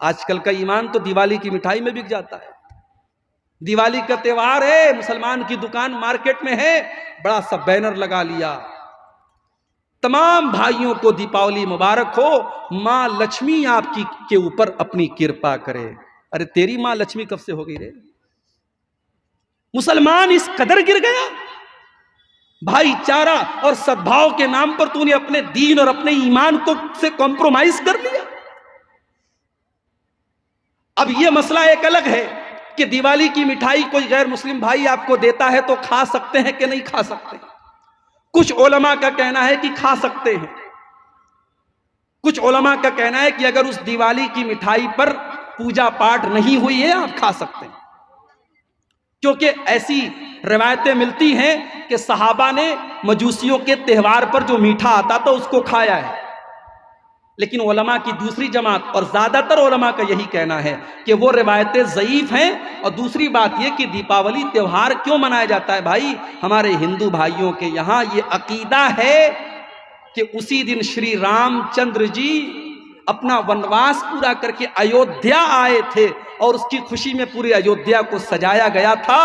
آج کل کا ایمان تو دیوالی کی مٹھائی میں بک جاتا ہے. دیوالی کا تہوار ہے، مسلمان کی دکان مارکیٹ میں ہے، بڑا سا بینر لگا لیا، تمام بھائیوں کو دیپاولی مبارک ہو، ماں لکشمی آپ کے اوپر اپنی کرپا کرے. ارے تیری ماں لکشمی کب سے ہو گئی رے؟ مسلمان اس قدر گر گیا، بھائی چارہ اور سدبھاؤ کے نام پر تو نے اپنے دین اور اپنے ایمان کو سے کمپرومائز کر لیا. اب یہ مسئلہ ایک الگ ہے کہ دیوالی کی مٹھائی کوئی غیر مسلم بھائی آپ کو دیتا ہے تو کھا سکتے ہیں کہ نہیں کھا سکتے. کچھ علماء کا کہنا ہے کہ کھا سکتے ہیں، کچھ علماء کا کہنا ہے کہ اگر اس دیوالی کی مٹھائی پر پوجا پاٹ نہیں ہوئی ہے آپ کھا سکتے ہیں، کیونکہ ایسی روایتیں ملتی ہیں کہ صحابہ نے مجوسیوں کے تہوار پر جو میٹھا آتا تھا اس کو کھایا ہے. لیکن علماء کی دوسری جماعت اور زیادہ تر علماء کا یہی کہنا ہے کہ وہ روایتیں ضعیف ہیں. اور دوسری بات یہ کہ دیپاولی تہوار کیوں منایا جاتا ہے بھائی؟ ہمارے ہندو بھائیوں کے یہاں یہ عقیدہ ہے کہ اسی دن شری رام چندر جی اپنا ونواس پورا کر کے ایودھیا آئے تھے اور اس کی خوشی میں پورے ایودھیا کو سجایا گیا تھا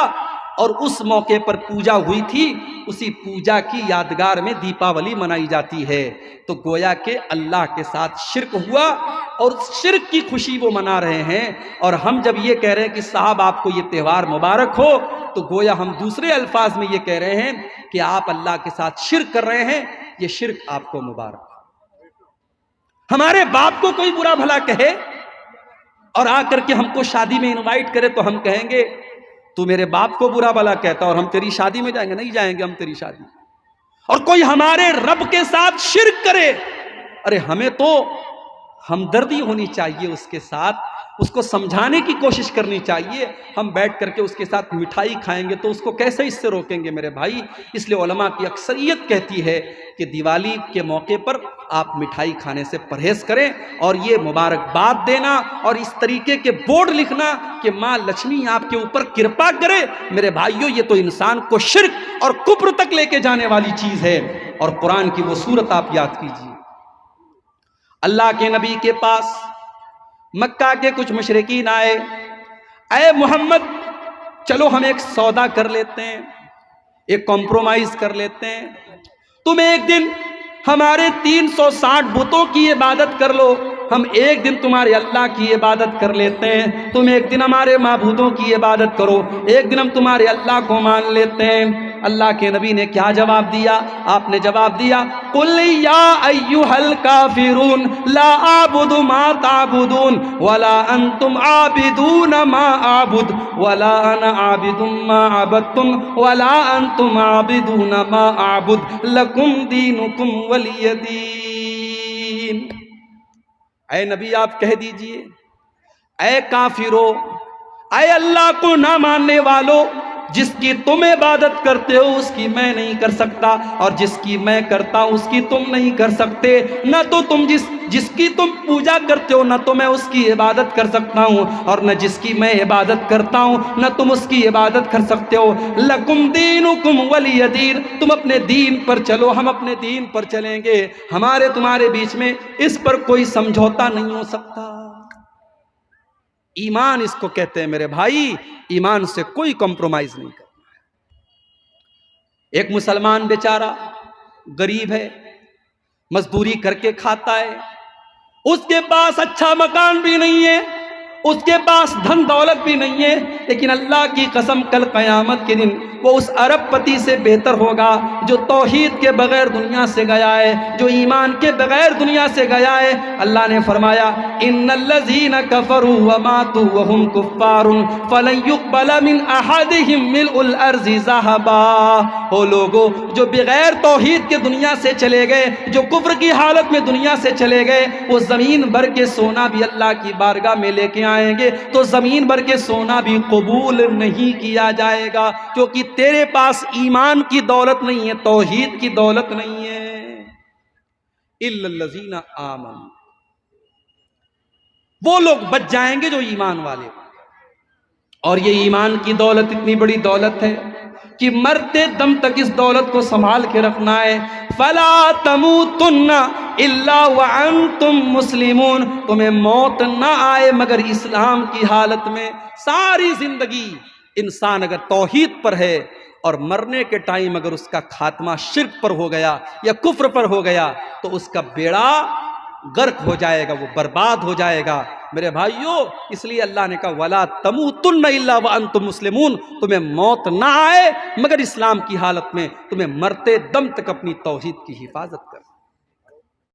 اور اس موقع پر پوجا ہوئی تھی. اسی پوجا کی یادگار میں دیپاولی منائی جاتی ہے. تو گویا کہ اللہ کے ساتھ شرک ہوا اور شرک کی خوشی وہ منا رہے ہیں. اور ہم جب یہ کہہ رہے ہیں کہ صاحب آپ کو یہ تہوار مبارک ہو تو گویا ہم دوسرے الفاظ میں یہ کہہ رہے ہیں کہ آپ اللہ کے ساتھ شرک کر رہے ہیں، یہ شرک آپ کو مبارک. ہمارے باپ کو کوئی برا بھلا کہے اور آ کر کے ہم کو شادی میں انوائٹ کرے تو ہم کہیں گے تو میرے باپ کو برا بھلا کہتا اور ہم تیری شادی میں جائیں گے؟ نہیں جائیں گے ہم تیری شادی. اور کوئی ہمارے رب کے ساتھ شرک کرے، ارے ہمیں تو ہمدردی ہونی چاہیے اس کے ساتھ، اس کو سمجھانے کی کوشش کرنی چاہیے. ہم بیٹھ کر کے اس کے ساتھ مٹھائی کھائیں گے تو اس کو کیسے اس سے روکیں گے میرے بھائی؟ اس لیے علماء کی اکثریت کہتی ہے کہ دیوالی کے موقع پر آپ مٹھائی کھانے سے پرہیز کریں. اور یہ مبارکباد دینا اور اس طریقے کے بورڈ لکھنا کہ ماں لکشمی آپ کے اوپر کرپا کرے، میرے بھائیوں یہ تو انسان کو شرک اور کفر تک لے کے جانے والی چیز ہے. اور قرآن کی وہ سورت آپ یاد کیجیے، اللہ کے نبی کے پاس مکہ کے کچھ مشرکین آئے، اے محمد چلو ہم ایک سودا کر لیتے ہیں، ایک کمپرومائز کر لیتے ہیں، تم ایک دن ہمارے 360 بتوں کی عبادت کر لو، ہم ایک دن تمہارے اللہ کی عبادت کر لیتے ہیں، تم ایک دن ہمارے معبودوں کی عبادت کرو، ایک دن ہم تمہارے اللہ کو مان لیتے ہیں. اللہ کے نبی نے کیا جواب دیا؟ آپ نے جواب دیا قُلْ يَا أَيُّهَا الْكَافِرُونَ لَا أَعْبُدُ مَا تَعْبُدُونَ وَلَا أَنْتُمْ عَابِدُونَ مَا أَعْبُدُ وَلَا أَنَا عَابِدٌ مَا عَبَدتُّمْ وَلَا أَنْتُمْ عَابِدُونَ مَا أَعْبُدُ لَكُمْ دِينُكُمْ وَلِيَ دِينِ. اے نبی آپ کہہ دیجئے، اے کافرو، اے اللہ کو نہ ماننے والو، جس کی تم عبادت کرتے ہو اس کی میں نہیں کر سکتا اور جس کی میں کرتا ہوں اس کی تم نہیں کر سکتے. نہ تو تم جس کی تم پوجا کرتے ہو نہ تو میں اس کی عبادت کر سکتا ہوں اور نہ جس کی میں عبادت کرتا ہوں نہ تم اس کی عبادت کر سکتے ہو. لکم دینکم ولی دین، تم اپنے دین پر چلو ہم اپنے دین پر چلیں گے، ہمارے تمہارے بیچ میں اس پر کوئی سمجھوتا نہیں ہو سکتا. ایمان اس کو کہتے ہیں میرے بھائی، ایمان سے کوئی کمپرومائز نہیں کرنا. ایک مسلمان بیچارہ غریب ہے، مزدوری کر کے کھاتا ہے، اس کے پاس اچھا مکان بھی نہیں ہے، اس کے پاس دھن دولت بھی نہیں ہے، لیکن اللہ کی قسم کل قیامت کے دن وہ اس ارب پتی سے بہتر ہوگا جو توحید کے بغیر دنیا سے گیا ہے، جو ایمان کے بغیر دنیا سے گیا ہے. اللہ نے فرمایا ان الذین کفروا وماتوا وهم کفار فلن يقبل من احدهم ملء الارض ذهبا. وہ لوگوں جو بغیر توحید کے دنیا سے چلے گئے، جو کفر کی حالت میں دنیا سے چلے گئے، وہ زمین بھر کے سونا بھی اللہ کی بارگاہ میں لے کے آئیں گے تو زمین بھر کے سونا بھی قبول نہیں کیا جائے گا، کیونکہ تیرے پاس ایمان کی دولت نہیں ہے، توحید کی دولت نہیں ہے. الا الذین آمنوا، وہ لوگ بچ جائیں گے جو ایمان والے. اور یہ ایمان کی دولت اتنی بڑی دولت ہے کہ مرتے دم تک اس دولت کو سنبھال کے رکھنا ہے. فلا تموتن الا وانتم مسلمون، تمہیں موت نہ آئے مگر اسلام کی حالت میں۔ ساری زندگی انسان اگر توحید پر ہے اور مرنے کے ٹائم اگر اس کا خاتمہ شرک پر ہو گیا یا کفر پر ہو گیا تو اس کا بیڑا غرق ہو جائے گا، وہ برباد ہو جائے گا میرے بھائیوں۔ اس لیے اللہ نے کہا وَلَا تَمُوتُنَّ إِلَّا وَأَنْتُمْ مُسْلِمُونَ، تمہیں موت نہ آئے مگر اسلام کی حالت میں، تمہیں مرتے دم تک اپنی توحید کی حفاظت کر۔